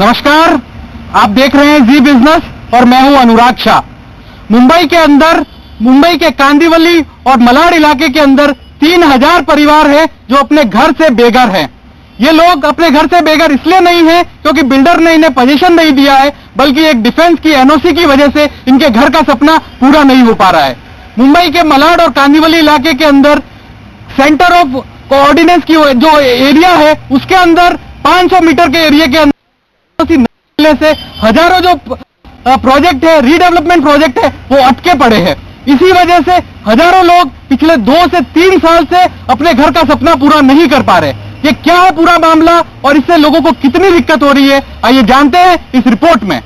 नमस्कार, आप देख रहे हैं जी बिजनेस और मैं हूं अनुराग शाह। मुंबई के अंदर, मुंबई के कांदिवली और मलाड इलाके के अंदर 3000 परिवार हैं जो अपने घर से बेघर हैं। ये लोग अपने घर से बेघर इसलिए नहीं है क्योंकि बिल्डर ने इन्हें पोजीशन नहीं दिया है, बल्कि एक डिफेंस की एनओसी की वजह से इनके घर का सपना पूरा नहीं हो पा रहा है। मुंबई के मलाड और कांदिवली इलाके के अंदर सेंटर ऑफ कोऑर्डिनेट्स की जो एरिया है उसके अंदर 500 मीटर के एरिया के अंदर से हजारों जो प्रोजेक्ट है, रीडेवलपमेंट प्रोजेक्ट है, वो अटके पड़े हैं। इसी वजह से हजारों लोग पिछले 2 से 3 साल से अपने घर का सपना पूरा नहीं कर पा रहे। ये क्या है पूरा मामला और इससे लोगों को कितनी दिक्कत हो रही है, आइए जानते हैं इस रिपोर्ट में।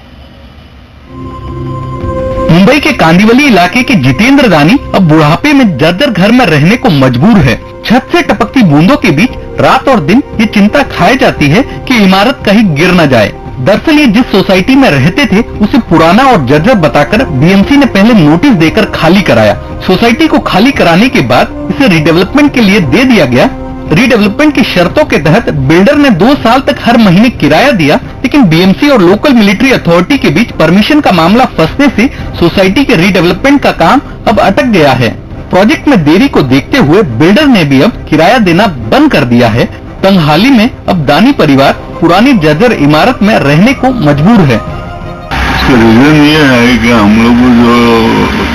मुंबई के कांदिवली इलाके के जितेंद्र दानी अब बुढ़ापे में जर्जर घर में रहने को मजबूर है। छत से टपकती बूंदों के बीच रात और दिन ये चिंता खाए जाती है कि इमारत कहीं गिर न जाए। दरअसल ये जिस सोसाइटी में रहते थे उसे पुराना और जर्जर बताकर बीएमसी ने पहले नोटिस देकर खाली कराया। सोसाइटी को खाली कराने के बाद इसे रीडेवलपमेंट के लिए दे दिया गया। रीडेवलपमेंट की शर्तों के तहत बिल्डर ने 2 साल तक हर महीने किराया दिया, लेकिन बीएमसी और लोकल मिलिट्री अथॉरिटी के बीच परमिशन का मामला फंसने से सोसाइटी के रीडेवलपमेंट का काम अब अटक गया है। प्रोजेक्ट में देरी को देखते हुए बिल्डर ने भी अब किराया देना बंद कर दिया है। तंगहाली में अब दानी परिवार पुरानी जर्जर इमारत में रहने को मजबूर है। इसका रीजन ये है कि हम लोग को जो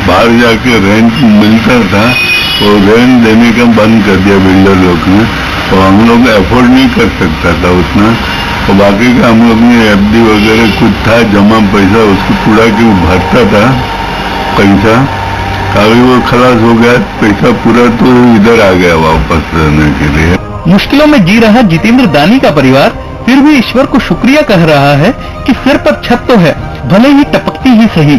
बाहर जाके रेंट मिलता था वो रेंट देने का बंद कर दिया बिल्डर लोग ने, और हम लोग अफोर्ड नहीं कर सकता था उतना। और बाकी का हम लोग ने एफडी वगैरह कुछ था जमा पैसा, उसको पूरा के भरता था पैसा। अभी वो खलास हो गया पैसा पूरा, तो इधर आ गया वापस रहने के लिए। मुश्किलों में जी रहा जितेंद्र दानी का परिवार फिर भी ईश्वर को शुक्रिया कह रहा है कि सिर पर छत तो है, भले ही टपकती ही सही।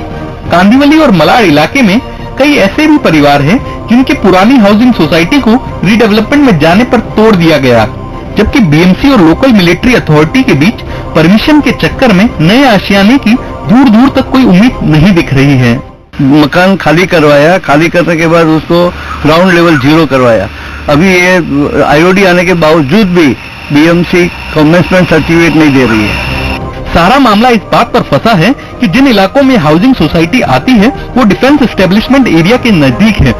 कांदिवली और मलाड इलाके में कई ऐसे भी परिवार हैं जिनकी पुरानी हाउसिंग सोसाइटी को रीडेवलपमेंट में जाने पर तोड़ दिया गया, जबकि बीएमसी और लोकल मिलिट्री अथॉरिटी के बीच परमिशन के चक्कर में नए आशियाने की दूर दूर तक कोई उम्मीद नहीं दिख रही है। मकान खाली करवाया, खाली करने के बाद उसको ग्राउंड लेवल 0 करवाया। अभी ये आईओडी आने के बावजूद भी बीएमसी कमेंसमेंट सर्टिफिकेट नहीं दे रही है। सारा मामला इस बात पर फंसा है कि जिन इलाकों में हाउसिंग सोसाइटी आती है वो डिफेंस एस्टेब्लिशमेंट एरिया के नजदीक है।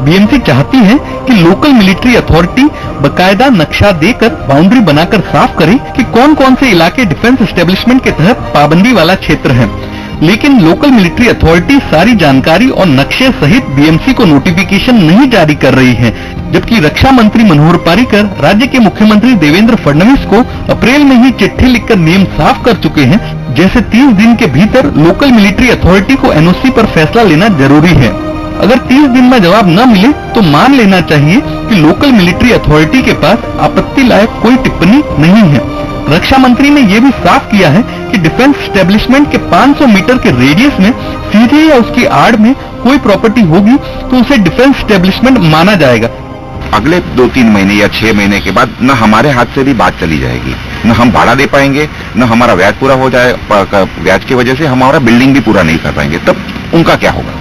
बीएमसी चाहती है कि लोकल मिलिट्री अथॉरिटी बकायदा नक्शा देकर बाउंड्री बनाकर साफ करे कि कौन कौन से इलाके डिफेंस एस्टेब्लिशमेंट के तहत पाबंदी वाला क्षेत्र है, लेकिन लोकल मिलिट्री अथॉरिटी सारी जानकारी और नक्शे सहित बीएमसी को नोटिफिकेशन नहीं जारी कर रही है। जबकि रक्षा मंत्री मनोहर पारिकर राज्य के मुख्यमंत्री देवेंद्र फडणवीस को अप्रैल में ही चिट्ठी लिखकर नियम साफ कर चुके हैं, जैसे 30 दिन के भीतर लोकल मिलिट्री अथॉरिटी को एनओसी पर फैसला लेना जरूरी है। अगर 30 दिन में जवाब न मिले तो मान लेना चाहिए कि लोकल मिलिट्री अथॉरिटी के पास आपत्ति लायक कोई टिप्पणी नहीं है। रक्षा मंत्री ने यह भी साफ किया है कि डिफेंस एस्टेब्लिशमेंट के 500 मीटर के रेडियस में सीधे या उसकी आड़ में कोई प्रॉपर्टी होगी तो उसे डिफेंस एस्टेब्लिशमेंट माना जाएगा। अगले 2-3 महीने या 6 महीने के बाद न हमारे हाथ से भी बात चली जाएगी, न हम भाड़ा दे पाएंगे, न हमारा ब्याज पूरा हो जाए, ब्याज की वजह से हमारा बिल्डिंग भी पूरा नहीं कर पाएंगे, तब उनका क्या होगा।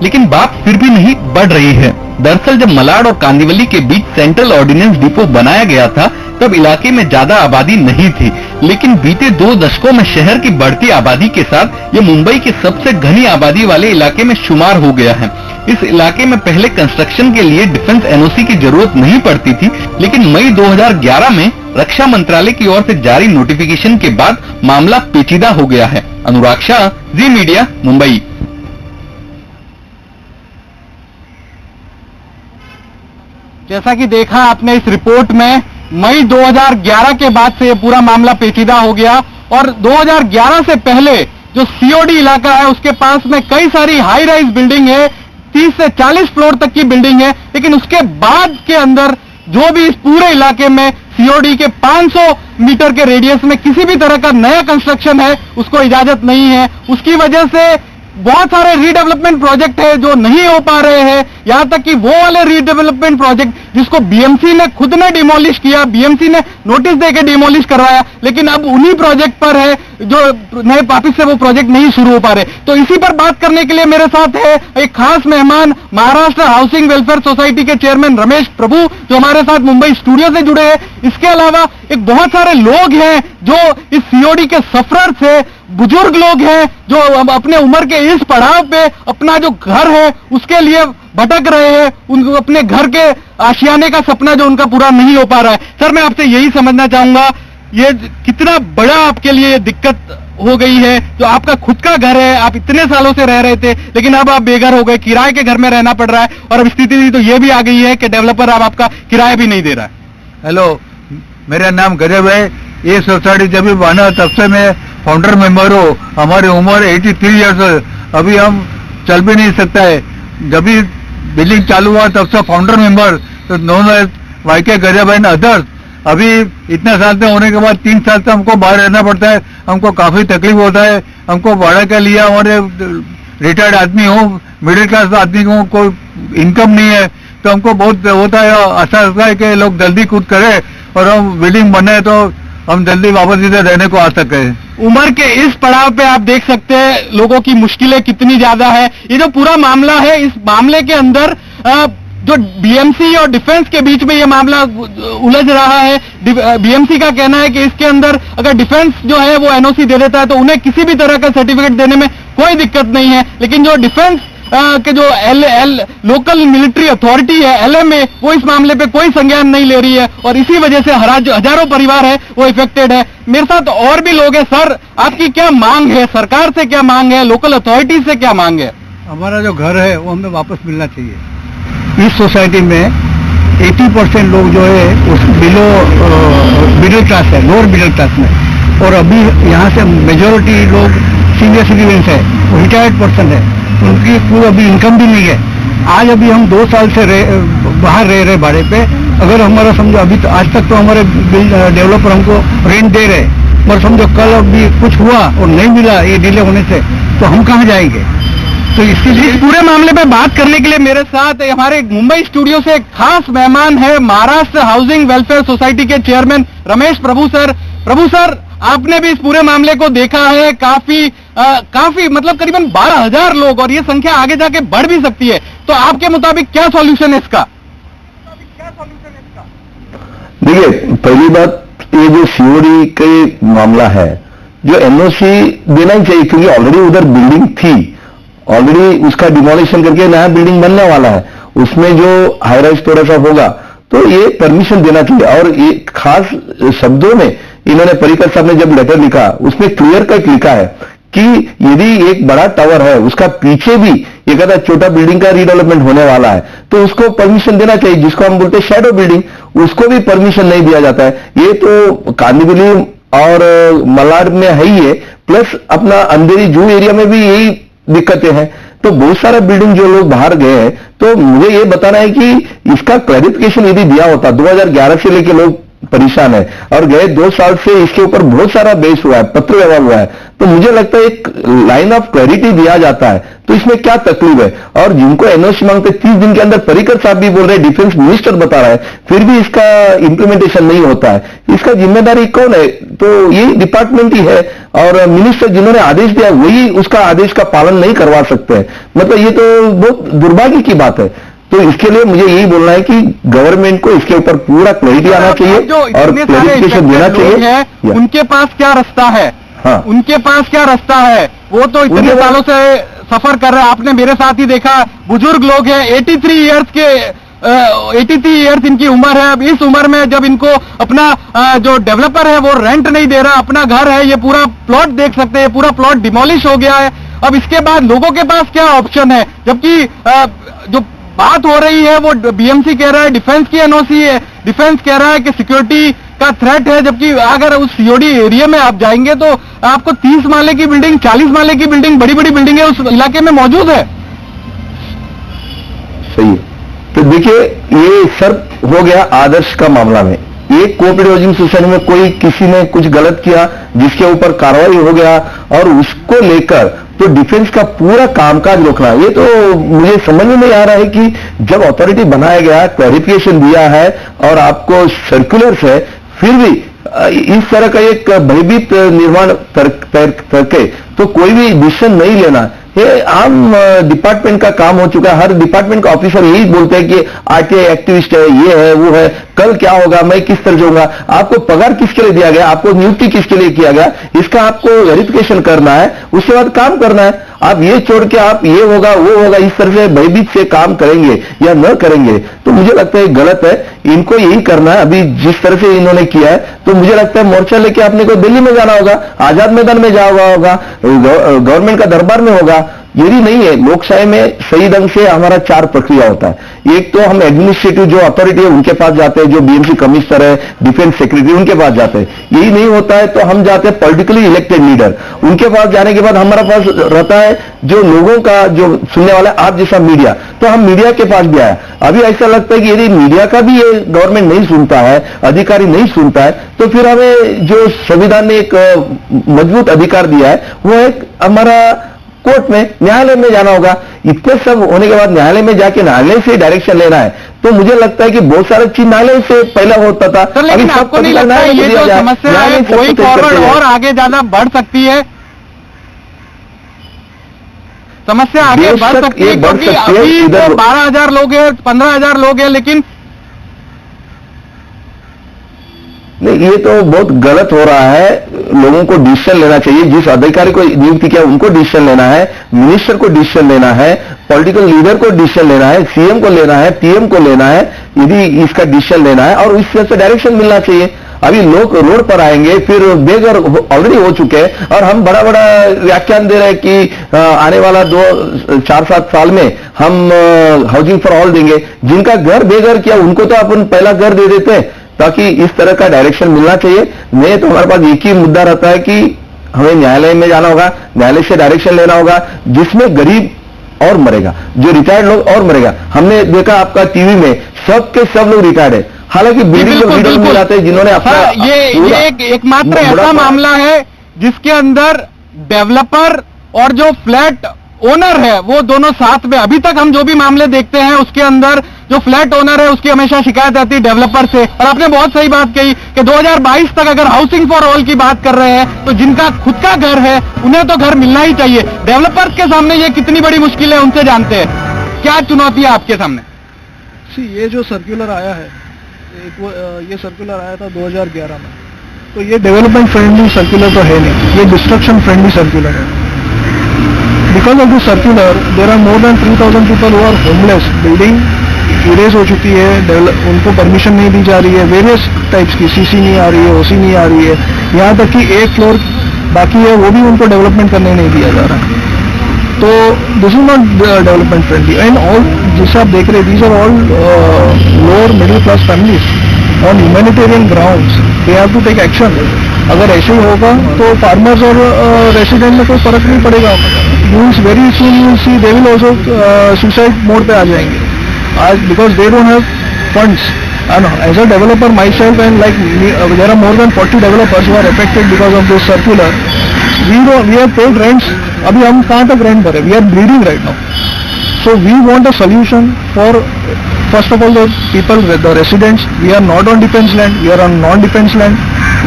लेकिन बात फिर भी नहीं बढ़ रही है। दरअसल जब मलाड और कांदिवली के बीच सेंट्रल ऑर्डिनेंस डिपो बनाया गया था तब इलाके में ज्यादा आबादी नहीं थी, लेकिन बीते 2 दशकों में शहर की बढ़ती आबादी के साथ ये मुंबई के सबसे घनी आबादी वाले इलाके में शुमार हो गया है। इस इलाके में पहले कंस्ट्रक्शन के लिए डिफेंस एनओसी की जरूरत नहीं पड़ती थी, लेकिन मई 2011 में रक्षा मंत्रालय की ओर से जारी नोटिफिकेशन के बाद मामला पेचीदा हो गया है। अनुराग शाह, जी मीडिया, मुंबई। जैसा कि देखा आपने इस रिपोर्ट में, मई 2011 के बाद से ये पूरा मामला पेचीदा हो गया और 2011 से पहले जो सीओडी इलाका है उसके पास में कई सारी हाई राइज बिल्डिंग है, 30 से 40 फ्लोर तक की बिल्डिंग है, लेकिन उसके बाद के अंदर जो भी इस पूरे इलाके में सीओडी के 500 मीटर के रेडियस में किसी भी तरह का नया कंस्ट्रक्शन है उसको इजाजत नहीं है। उसकी वजह से बहुत सारे रीडेवलपमेंट प्रोजेक्ट है जो नहीं हो पा रहे हैं, यहां तक कि वो वाले रीडेवलपमेंट प्रोजेक्ट जिसको बीएमसी ने खुद ने डिमोलिश किया, बीएमसी ने नोटिस देके डिमोलिश करवाया, लेकिन अब उन्हीं प्रोजेक्ट पर है जो नए वापिस से वो प्रोजेक्ट नहीं शुरू हो पा रहे। तो इसी पर बात करने के लिए मेरे साथ है एक खास मेहमान, महाराष्ट्र हाउसिंग वेलफेयर सोसाइटी के चेयरमैन रमेश प्रभु, जो हमारे साथ मुंबई स्टूडियो से जुड़े हैं। इसके अलावा एक बहुत सारे लोग हैं जो इस सीओडी के सफरर्स है, बुजुर्ग लोग हैं जो अपने उम्र के इस पड़ाव पे अपना जो घर है उसके लिए भटक रहे हैं, उनको अपने घर के आशियाने का सपना जो उनका पूरा नहीं हो पा रहा है। सर, मैं आपसे यही समझना चाहूंगा, ये कितना बड़ा आपके लिए ये दिक्कत हो गई है, जो आपका खुद का घर है, आप इतने सालों से रह रहे थे, लेकिन अब आप बेघर हो गए, किराए के घर में रहना पड़ रहा है, और अब स्थिति तो ये भी आ गई है कि डेवलपर अब आपका किराया भी नहीं दे रहा है। हेलो, मेरा नाम गजब है। ये सोसाइटी जब भी बना तब से मैं फाउंडर मेंबर हूँ। हमारी उम्र 83 ईयर्स है, अभी हम चल भी नहीं सकता है। जब भी बिल्डिंग चालू हुआ तब से फाउंडर मेंबर, तो नोन वाईके गजब एंड अदर्स। अभी इतने साल से होने के बाद 3 साल से हमको बाहर रहना पड़ता है, हमको काफी तकलीफ होता है। हमको भाड़ा के लिए, हमारे रिटायर्ड आदमी हूँ, मिडिल क्लास आदमी हूँ, कोई इनकम नहीं है, तो हमको बहुत होता है, आशा होता है कि लोग जल्दी कूद करें और हम बिल्डिंग बने तो हम जल्दी वापस इधर रहने को आ सके। उम्र के इस पड़ाव पे आप देख सकते हैं लोगों की मुश्किलें कितनी ज्यादा है। ये जो पूरा मामला है, इस मामले के अंदर जो बीएमसी और डिफेंस के बीच में ये मामला उलझ रहा है। बीएमसी का कहना है कि इसके अंदर अगर डिफेंस जो है वो एनओसी दे देता है तो उन्हें किसी भी तरह का सर्टिफिकेट देने में कोई दिक्कत नहीं है, लेकिन जो डिफेंस के जो लोकल मिलिट्री अथॉरिटी है एलएमए, वो इस मामले पे कोई संज्ञान नहीं ले रही है, और इसी वजह से हजारों परिवार है वो इफेक्टेड है। मेरे साथ और भी लोग हैं। सर, आपकी क्या मांग है? सरकार से क्या मांग है? लोकल अथॉरिटी से क्या मांग है? हमारा जो घर है वो हमें वापस मिलना चाहिए। इस सोसाइटी में 80% लोग जो है उस मिडिल क्लास है, लोअर मिडिल क्लास में, और अभी यहाँ से मेजोरिटी लोग सीनियर सिटीजन है, वो रिटायर्ड पर्सन है, उनकी पूरी अभी इनकम भी नहीं है। आज अभी हम 2 साल से बाहर रह रहे भाड़े पे। अगर हमारा समझो अभी तो आज तक तो हमारे डेवलपर हमको रेंट दे रहे, पर समझो कल अभी कुछ हुआ और नहीं मिला ये डिले होने से, तो हम कहाँ जाएंगे? तो इसके लिए इस पूरे मामले पे बात करने के लिए मेरे साथ हमारे मुंबई स्टूडियो से एक खास मेहमान है, महाराष्ट्र हाउसिंग वेलफेयर सोसाइटी के चेयरमैन रमेश प्रभु सर। प्रभु सर, आपने भी इस पूरे मामले को देखा है, काफी मतलब करीबन 12,000 लोग, और ये संख्या आगे जाके बढ़ भी सकती है, तो आपके मुताबिक क्या सॉल्यूशन है इसका? देखिए, पहली बात, ये जो सीओडी का मामला है, जो एनओसी देना ही चाहिए, क्योंकि ऑलरेडी उधर बिल्डिंग थी, ऑलरेडी उसका डिमोलिशन करके नया बिल्डिंग बनने वाला है, उसमें जो हाई राइज थोड़ा सा होगा, तो ये परमिशन देना चाहिए। और ये खास शब्दों में इन्होंने पर्रिकर साहब ने जब लेटर लिखा, उसमें क्लियर कट लिखा है कि यदि एक बड़ा टावर है, उसका पीछे भी एक आधा छोटा बिल्डिंग का रीडेवलपमेंट होने वाला है, तो उसको परमिशन देना चाहिए, जिसको हम बोलते हैं शैडो बिल्डिंग, उसको भी परमिशन नहीं दिया जाता है। ये तो कांदिवली और मलाड में है ही है, प्लस अपना अंधेरी जू एरिया में भी यही दिक्कतें हैं। तो बहुत सारा बिल्डिंग जो लोग बाहर गए हैं, तो मुझे ये बताना है कि इसका क्लैरिफिकेशन यदि दिया होता, 2011 से लेके लोग परेशान है, और गए 2 साल से इसके ऊपर बहुत सारा बेस हुआ है, पत्र व्यवहार हुआ है, तो मुझे लगता है एक लाइन ऑफ क्लैरिटी दिया जाता है, तो इसमें क्या तकलीफ है? और जिनको एनओसी मांगते 30 दिन के अंदर, पर्रिकर साहब भी बोल रहे हैं, डिफेंस मिनिस्टर बता रहा है, फिर भी इसका इंप्लीमेंटेशन नहीं होता है, इसका जिम्मेदारी कौन है? तो ये डिपार्टमेंट ही है, और मिनिस्टर जिन्होंने आदेश दिया वही उसका आदेश का पालन नहीं करवा सकते हैं। मतलब ये तो बहुत दुर्भाग्य की बात है। तो इसके लिए मुझे यही बोलना है कि गवर्नमेंट को इसके ऊपर पूरा क्लैरिटी आना चाहिए और क्लैरिफिकेशन देना चाहिए। उनके पास क्या रास्ता है? हाँ, उनके पास क्या रास्ता है? वो तो इतने सालों से सफर कर रहे हैं। आपने मेरे साथ ही देखा, बुजुर्ग लोग हैं, 83 ईयर्स इनकी उम्र है। अब इस उम्र में जब इनको अपना जो डेवलपर है वो रेंट नहीं दे रहा, अपना घर है, ये पूरा प्लॉट देख सकते हैं, पूरा प्लॉट डिमोलिश हो गया है। अब इसके बाद लोगों के पास क्या ऑप्शन है? जबकि जो बात हो रही है वो बीएमसी कह रहा है डिफेंस की एनओसी है, डिफेंस कह रहा है कि सिक्योरिटी का थ्रेट है, जबकि अगर उस सीओडी एरिया में आप जाएंगे तो आपको 30 माले की बिल्डिंग, 40 माले की बिल्डिंग, बड़ी बड़ी बिल्डिंगें उस इलाके में मौजूद है। सही है। तो देखिए, ये सर हो गया आदर्श का मामला में, ये कोऑपरेटिव हाउसिंग सोसाइटी में कोई किसी ने कुछ गलत किया जिसके ऊपर कार्रवाई हो गया, और उसको लेकर तो तो डिफेंस का पूरा कामकाज रोकना, ये तो मुझे समझ में नहीं आ रहा है कि जब अथॉरिटी बनाया गया, क्लैरिफिकेशन दिया है और आपको सर्कुलर्स है, फिर भी इस तरह का एक भयभीत निर्माण करके तो कोई भी डिसीजन नहीं लेना, ये आम डिपार्टमेंट का काम हो चुका है। हर डिपार्टमेंट का ऑफिसर यही बोलते हैं कि आरटीआई एक्टिविस्ट है, ये है, वो है, कल क्या होगा, मैं किस तरह जाऊंगा। आपको पगार किसके लिए दिया गया, आपको नियुक्ति किसके लिए किया गया, इसका आपको वेरिफिकेशन करना है, उसके बाद काम करना है। आप ये छोड़ के आप ये होगा वो होगा इस तरह से भयभीत से काम करेंगे या न करेंगे तो मुझे लगता है गलत है। इनको यही करना है अभी जिस तरह से इन्होंने किया है, तो मुझे लगता है मोर्चा लेके आपने को दिल्ली में जाना होगा, आजाद मैदान में जाना होगा, गवर्नमेंट का दरबार में होगा। यही नहीं है, लोकशाही में सही ढंग से हमारा 4 प्रक्रिया होता है। एक तो हम एडमिनिस्ट्रेटिव जो अथॉरिटी है उनके पास जाते हैं, जो बीएमसी कमिश्नर है, डिफेंस सेक्रेटरी, उनके पास जाते हैं। यही नहीं होता है तो हम जाते हैं पॉलिटिकली इलेक्टेड लीडर, उनके पास जाने के बाद हमारा पास रहता है जो लोगों का जो सुनने वाला आप जैसा मीडिया, तो हम मीडिया के पास भी आया। अभी ऐसा लगता है कि यदि मीडिया का भी ये गवर्नमेंट नहीं सुनता है, अधिकारी नहीं सुनता है, तो फिर हमें जो संविधान ने एक मजबूत अधिकार दिया है वो एक हमारा कोर्ट में, न्यायालय में जाना होगा। इतने सब होने के बाद न्यायालय में जाके न्यायालय से डायरेक्शन लेना है, तो मुझे लगता है कि बहुत सारे चीज न्यायालय से पहला होता था। सर लेकिन आपको नहीं लगता है ये जो समस्या है कोई फॉरवर्ड और आगे ज्यादा बढ़ सकती है? समस्या आगे बढ़ सकती है क्योंकि अभी तो 12,000 लोग हैं, 15,000 लोग हैं, लेकिन नहीं, ये तो बहुत गलत हो रहा है। लोगों को डिसीजन लेना चाहिए, जिस अधिकारी को नियुक्ति किया उनको डिसीजन लेना है, मिनिस्टर को डिसीजन लेना है, पॉलिटिकल लीडर को डिसीजन लेना है, सीएम को लेना है, पीएम को लेना है, यदि इसका डिसीजन लेना है और इस तरह से डायरेक्शन मिलना चाहिए। अभी लोग रोड पर आएंगे, फिर बेघर ऑलरेडी हो चुके हैं और हम बड़ा बड़ा व्याख्यान दे रहे हैं कि आने वाला 4-7 साल में हम हाउसिंग फॉर ऑल देंगे। जिनका घर बेघर किया उनको तो अपन पहला घर दे देते हैं, ताकि इस तरह का डायरेक्शन मिलना चाहिए। नहीं तो हमारे पास एक ही मुद्दा रहता है कि हमें न्यायालय में जाना होगा, न्यायालय से डायरेक्शन लेना होगा, जिसमें गरीब और मरेगा, जो रिटायर्ड लोग और मरेगा। हमने देखा आपका टीवी में सब के सब लोग रिटायर्ड है, हालांकि बिल्डिंग को लीडर मिल जाते हैं जिन्होंने अपना ये एकमात्र ऐसा मामला है जिसके अंदर डेवलपर और जो फ्लैट ओनर है वो दोनों साथ में, अभी तक हम जो भी मामले देखते हैं उसके अंदर जो फ्लैट ओनर है उसकी हमेशा शिकायत आती है डेवलपर से। और आपने बहुत सही बात कही कि 2022 तक अगर हाउसिंग फॉर ऑल की बात कर रहे हैं तो जिनका खुद का घर है उन्हें तो घर मिलना ही चाहिए। डेवलपर्स के सामने ये कितनी बड़ी मुश्किल है उनसे जानते हैं, क्या चुनौती है आपके सामने? ये जो सर्कुलर आया है, ये सर्कुलर आया था 2011 में, तो ये डेवलपमेंट फ्रेंडली सर्कुलर तो है नहीं, ये डिस्ट्रक्शन फ्रेंडली सर्कुलर है। Because of this circular there are more than 3,000 people who are homeless. Building erase हो चुकी है, उनको परमिशन नहीं दी जा रही है, वेरियस टाइप्स की, सीसी नहीं आ रही है, ओसी नहीं आ रही है, यहाँ तक कि एक फ्लोर बाकी है वो भी उनको डेवलपमेंट करने नहीं दिया जा रहा है। तो this is not development friendly and all. जिसे आप देख रहे हैं, these are all lower middle class families on humanitarian grounds, they have to take action. अगर ऐसे ही होगा तो फार्मर्स और रेसिडेंट में कोई फर्क नहीं पड़ेगा। Use very soon you see they will also suicide mode पे आ जाएंगे आज, because they don't have funds. And as a developer myself, and like me, there are more than 40 developers who are affected because of this circular. We have paid rents. अभी हम कहाँ तक rent भरे? We are bleeding right now. So we want a solution for first of all the people, the residents. We are not on defense land. We are on non-defense land.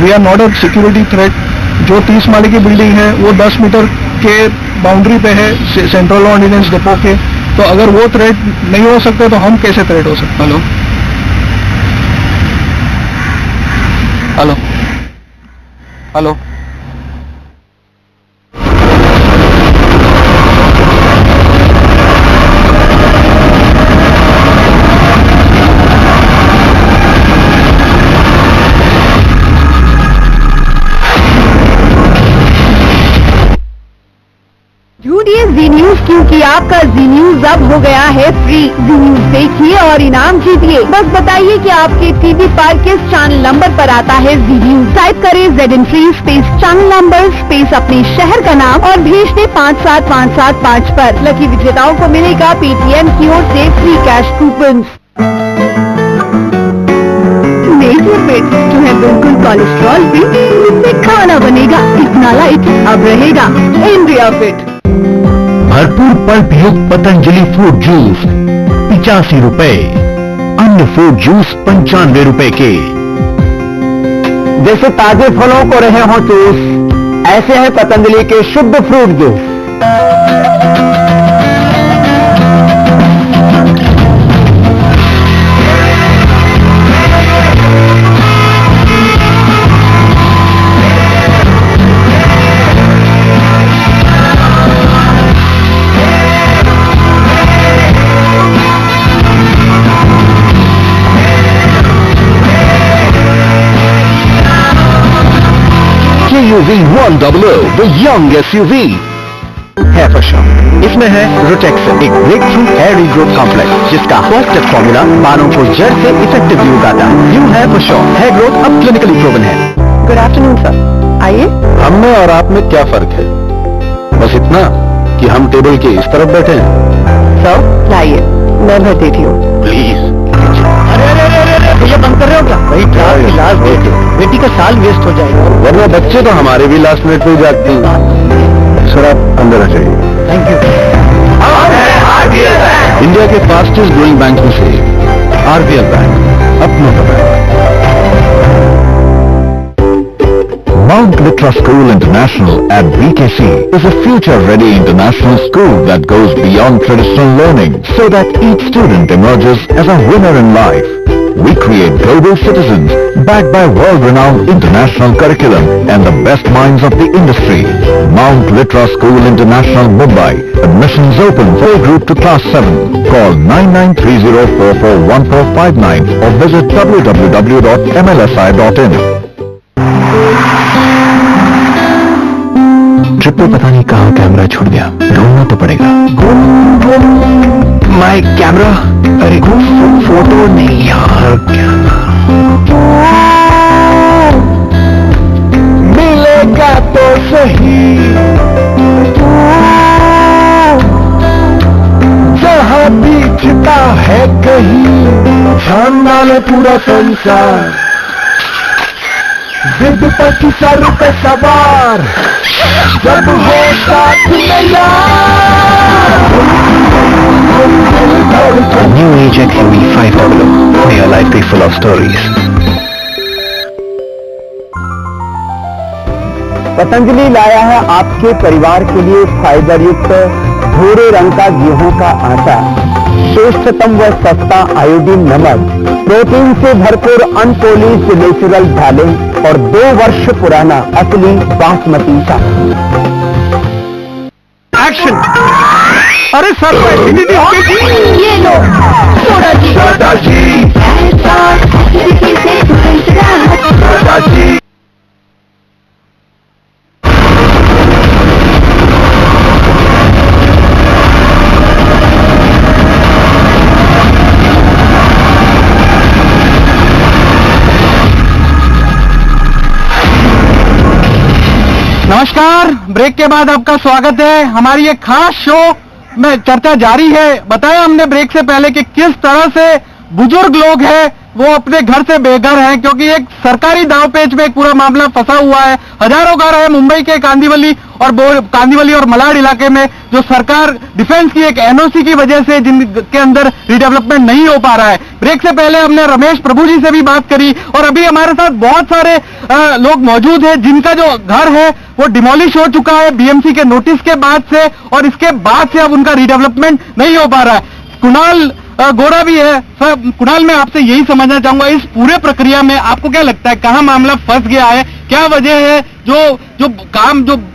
We are not a security threat. जो 30 माले की building है वो 10 metre के boundary पे है central ordinance depot के, तो अगर वो थ्रेट नहीं हो सकते तो हम कैसे थ्रेट हो सकते? हेलो हेलो हेलो ढूंढिए जी न्यूज, क्योंकि आपका जी न्यूज अब हो गया है फ्री। जी न्यूज देखिए और इनाम जीतिए। बस बताइए कि आपके टीवी पर किस चैनल नंबर पर आता है जी न्यूज। टाइप करें ZN3 space channel number space अपने शहर का नाम और भेज दे 57575 पर। लकी विजेताओं को मिलेगा पेटीएम की ओर से फ्री कैश कूपन। देखिए पेट जो है बिल्कुल कोलेस्ट्रॉल फ्री, इससे खाना बनेगा इतना लाइट अब रहेगा इंडिया फिट। भरपूर पल्प युक्त पतंजलि फ्रूट जूस 85 रुपए, अन्य फ्रूट जूस 95 रुपए के। जैसे ताजे फलों को रहे हो चूस, ऐसे है पतंजलि के शुद्ध fruit juice. KUV100, the young SUV है फशा। इसमें है रोटेक्सन, एक break through hair regrowth complex, जिसका फर्स्ट फॉर्मूला बालों को जड़ से इफेक्टिवली उगाता है। न्यू है फशा, हेयर ग्रोथ अब क्लिनिकली प्रूवन है। गुड आफ्टरनून सर, आइए। हम में और आप में क्या फर्क है? बस इतना कि हम टेबल के इस तरफ बैठे हैं। सर लाइए, मैं भर देती हूँ। प्लीज। भैया बंद कर रहे हो क्या? भाई लास्ट डेट है, बेटी का साल वेस्ट हो जाएगा। वरना बच्चे तो हमारे भी लास्ट मिनट पे ही जागते हैं। सर आप अंदर आ जाइए। Thank you. इंडिया के फास्टेस्ट ग्रोइंग बैंक में से RBL बैंक, अपनों का bank. Mount Litra School International at BKC is a future-ready international school that goes beyond traditional learning so that each student emerges as a winner in life. We create global citizens backed by world-renowned international curriculum and the best minds of the industry. Mount Litra School International, Mumbai. Admissions open for group to class 7. Call 9930441459 or visit www.mlsi.in. Trip पे पता नहीं कहाँ camera छूट गया, ढूंढना तो पड़ेगा। My camera, अरे फोटो नहीं यार, मिलेगा तो सही जहाँ बीचता है कहीं, ध्यान डाले पूरा संसार, जिद पर सर पे सवार, जब हो साथ में यार। New age XUV 500, may your life be full of stories. Patanjali लाया है आपके परिवार के लिए फाइबर युक्त भूरे रंग का गेहूं का आटा, श्रेष्ठतम व सस्ता आयोडीन नमक, प्रोटीन से भरपूर अनपोलिश्ड नेचुरल दालें और 2 वर्ष पुराना असली बासमती चावल। एक्शन। अरे सर को एसिडिटी हो गई थी। ये लो दादाजी, दादाजी, दादाजी। नमस्कार, ब्रेक के बाद आपका स्वागत है। हमारी एक खास शो में चर्चा जारी है। बताया हमने ब्रेक से पहले कि किस तरह से बुजुर्ग लोग हैं वो अपने घर से बेघर हैं, क्योंकि एक सरकारी दांवपेच में एक पूरा मामला फंसा हुआ है। हजारों घर है मुंबई के कांदिवली और मलाड इलाके में, जो सरकार डिफेंस की एक एनओसी की वजह से जिनके अंदर रिडेवलपमेंट नहीं हो पा रहा है। ब्रेक से पहले हमने रमेश प्रभु जी से भी बात करी और अभी हमारे साथ बहुत सारे लोग मौजूद हैं जिनका जो घर है वो डिमोलिश हो चुका है बीएमसी के नोटिस के बाद से, और इसके बाद से अब उनका रिडेवलपमेंट नहीं हो पा रहा है। कुणाल गोरा भी है। सर कुणाल, मैं आपसे यही समझना चाहूंगा, इस पूरे प्रक्रिया में आपको क्या लगता है कहां मामला फंस गया है? क्या वजह है जो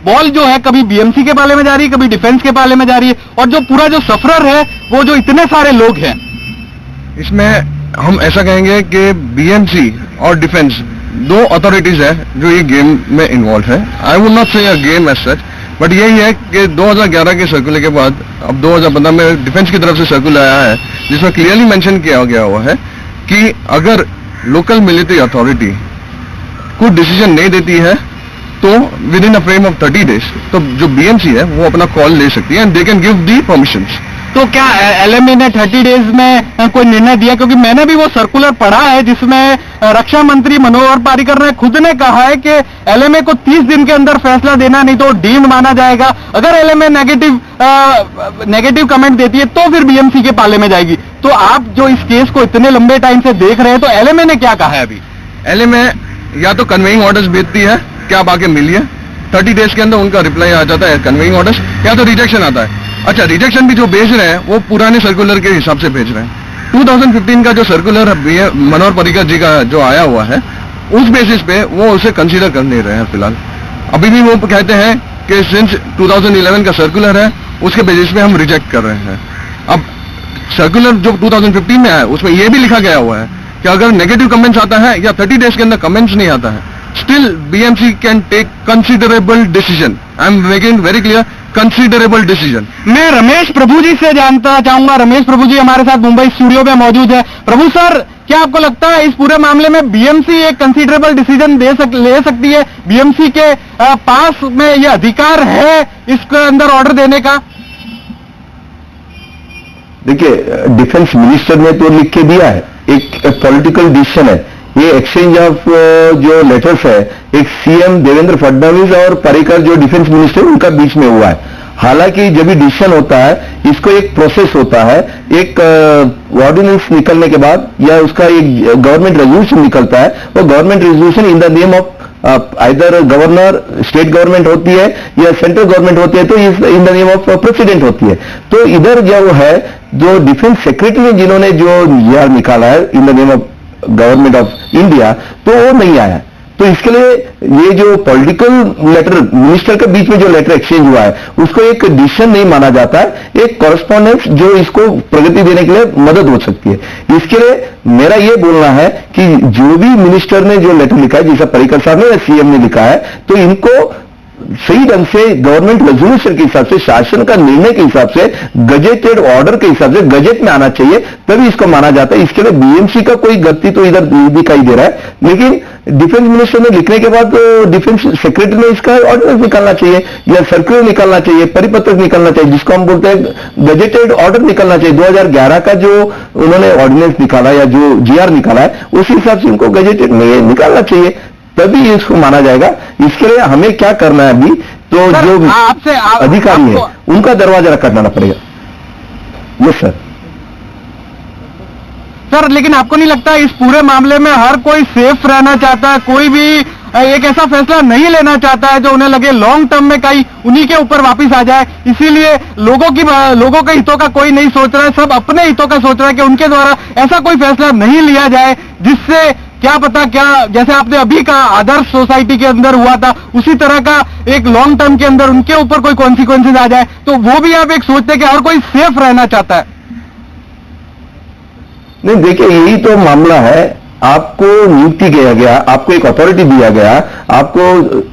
बॉल जो है कभी बीएमसी के पाले में जा रही है, कभी डिफेंस के पाले में जा रही है, और जो पूरा जो सफरर है वो जो इतने सारे लोग हैं? इसमें हम ऐसा कहेंगे कि बीएमसी और डिफेंस 2 अथॉरिटीज है जो ये गेम में इन्वॉल्व है। आई would not say a game as such, but यही है कि 2011 के सर्कुलर के बाद अब 2015 में डिफेंस की तरफ से सर्कुलर आया है जिसमें क्लियरली मेंशन किया गया हुआ है कि अगर लोकल मिलिट्री अथॉरिटी कुछ डिसीजन नहीं देती है तो with in a frame of 30 days तो जो बीएमसी है वो अपना कॉल ले सकती है and they can give the permissions. तो क्या एलएमए ने 30 डेज में कोई निर्णय दिया? क्योंकि मैंने भी वो सर्कुलर पढ़ा है जिसमें रक्षा मंत्री मनोहर पर्रिकर ने खुद ने कहा है कि एलएमए को 30 दिन के अंदर फैसला देना, नहीं तो डीम्ड माना जाएगा। अगर एलएमए नेगेटिव कमेंट देती है तो फिर बीएमसी के पाले में जाएगी। तो आप जो इस केस को इतने लंबे टाइम से देख रहे हैं, तो एलएमए ने क्या कहा है अभी? एलएमए या तो कन्वेइंग ऑर्डर्स भेजती है कि आप आके मिलिए, 30 डेज के अंदर उनका रिप्लाई आ जाता है कन्वेइंग ऑर्डर्स, या तो रिजेक्शन आता है। अच्छा, रिजेक्शन भी जो भेज रहे हैं वो पुराने सर्कुलर के हिसाब से भेज रहे हैं। 2015 का जो सर्कुलर मनोहर पर्रिकर जी का जो आया हुआ है, उस बेसिस पे वो उसे कंसीडर कर नहीं रहे हैं फिलहाल। अभी भी वो कहते हैं कि सिंस 2011 का सर्कुलर है, उसके बेसिस पे हम रिजेक्ट कर रहे हैं। अब सर्कुलर जो 2015 में आया उसमें ये भी लिखा गया हुआ है कि अगर नेगेटिव कमेंट्स आता है या 30 डेज के अंदर कमेंट्स नहीं आता है, still BMC can take considerable decision. I am making very clear, considerable decision. मैं रमेश प्रभु जी से जानना चाहूंगा। रमेश प्रभु जी हमारे साथ मुंबई स्टूडियो में मौजूद है। प्रभु सर, क्या आपको लगता है इस पूरे मामले में बीएमसी एक कंसीडरेबल डिसीजन ले सकती है? बीएमसी के पास में ये अधिकार है इसके अंदर ऑर्डर देने का? देखिए, डिफेंस मिनिस्टर ने तो लिख के दिया है, एक पॉलिटिकल डिसीजन है ये। एक्सचेंज ऑफ जो लेटर्स है, एक सीएम देवेंद्र फडणवीस और पर्रिकर जो डिफेंस मिनिस्टर उनका बीच में हुआ है। हालांकि जब भी डिसीजन होता है, इसको एक प्रोसेस होता है, एक ऑर्डिनेंस निकलने के बाद या उसका एक गवर्नमेंट रेजोल्यूशन निकलता है। वो government resolution in the name of either governor, state government होती है या सेंट्रल गवर्नमेंट होती है, तो in the name of president होती है। तो इधर जो है, जो डिफेंस सेक्रेटरी ने जिन्होंने जो जीआर निकाला है in the name of government of India, तो वो नहीं आया। तो इसके लिए ये जो पॉलिटिकल लेटर मिनिस्टर के बीच में जो लेटर एक्सचेंज हुआ है, उसको एक डिसीजन नहीं माना जाता है, एक कॉरेस्पॉन्डेंस जो इसको प्रगति देने के लिए मदद हो सकती है। इसके लिए मेरा ये बोलना है कि जो भी मिनिस्टर ने जो लेटर लिखा है, जैसा पर्रिकर साहब ने या सीएम ने लिखा है, तो इनको सही ढंग से गवर्नमेंट रेजोल्यूशन के हिसाब से, शासन का निर्णय के हिसाब से, गजेटेड ऑर्डर के हिसाब से गजेट में आना चाहिए, तभी इसको माना जाता है। इसके लिए बीएमसी का कोई गलती तो इधर दिखाई दे रहा है, लेकिन डिफेंस मिनिस्टर ने लिखने के बाद डिफेंस सेक्रेटरी ने इसका ऑर्डिनेंस निकालना चाहिए या सर्कुलर निकालना चाहिए, परिपत्र निकालना चाहिए, जिसको हम बोलते हैं गजेटेड ऑर्डर निकलना चाहिए। 2011 का जो उन्होंने ऑर्डिनेंस निकाला या जो जीआर निकाला है, उस हिसाब से उनको गजेटेड में निकालना चाहिए, तभी इसको माना जाएगा। इसके लिए हमें क्या करना है अभी, तो जो अधिकारी है उनका दरवाजा करना पड़ेगा। Yes sir. सर, लेकिन आपको नहीं लगता इस पूरे मामले में हर कोई सेफ रहना चाहता है? कोई भी एक ऐसा फैसला नहीं लेना चाहता है जो उन्हें लगे लॉन्ग टर्म में कहीं उन्हीं के ऊपर वापस आ जाए। इसीलिए लोगों के हितों का कोई नहीं सोच रहा है, सब अपने हितों का सोच रहा है कि उनके द्वारा ऐसा कोई फैसला नहीं लिया जाए जिससे क्या पता, क्या जैसे आपने अभी कहा आदर्श सोसाइटी के अंदर हुआ था, उसी तरह का एक लॉन्ग टर्म के अंदर उनके ऊपर कोई कॉन्सिक्वेंसेज आ जाए। तो वो भी आप एक सोचते हैं कि हर कोई सेफ रहना चाहता है। नहीं, देखिए, यही तो मामला है। आपको नियुक्ति किया गया, आपको एक अथॉरिटी दिया गया, आपको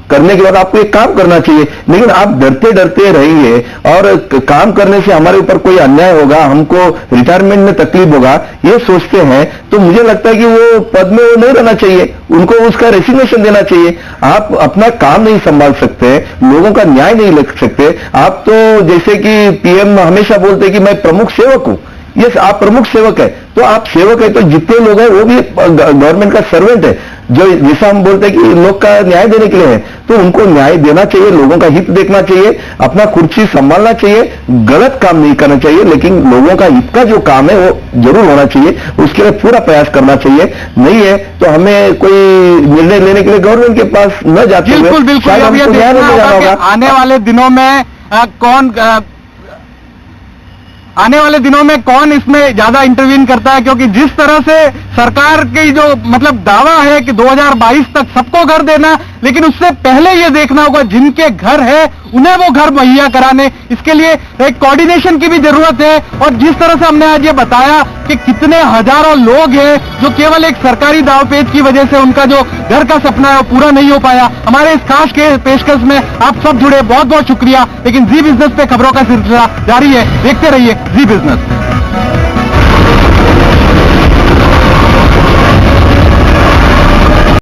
करने के बाद आपको एक काम करना चाहिए, लेकिन आप डरते डरते रहेंगे और काम करने से हमारे ऊपर कोई अन्याय होगा, हमको रिटायरमेंट में तकलीफ होगा, ये सोचते हैं, तो मुझे लगता है कि वो पद में वो नहीं रहना चाहिए, उनको उसका रेसिग्नेशन देना चाहिए। आप अपना काम नहीं संभाल सकते, लोगों का न्याय नहीं ले सकते। आप तो जैसे कि पीएम हमेशा बोलते हैं कि मैं प्रमुख सेवक हूं। यस, आप प्रमुख सेवक है, तो आप सेवक है, तो जितने लोग हैं वो भी गवर्नमेंट का सर्वेंट है, जो जैसा हम बोलते हैं कि लोग का न्याय देने के लिए है, तो उनको न्याय देना चाहिए, लोगों का हित देखना चाहिए, अपना कुर्सी संभालना चाहिए, गलत काम नहीं करना चाहिए, लेकिन लोगों का हित का जो काम है वो जरूर होना चाहिए, उसके लिए पूरा प्रयास करना चाहिए। नहीं है तो हमें कोई निर्णय लेने के लिए गवर्नमेंट के पास न जाते हुए शायद हमको न्याय नहीं जाना होगा। आने वाले दिनों में कौन इसमें ज्यादा इंटरवीन करता है? क्योंकि जिस तरह से सरकार की जो मतलब दावा है कि 2022 तक सबको घर देना, लेकिन उससे पहले ये देखना होगा जिनके घर है उन्हें वो घर मुहैया कराने, इसके लिए एक कोऑर्डिनेशन की भी जरूरत है। और जिस तरह से हमने आज ये बताया कि कितने हजारों लोग हैं जो केवल एक सरकारी दावपेच की वजह से उनका जो घर का सपना है वो पूरा नहीं हो पाया। हमारे इस खास के पेशकश में आप सब जुड़े, बहुत बहुत शुक्रिया। लेकिन जी बिजनेस पे खबरों का सिलसिला जारी है, देखते रहिए जी बिजनेस।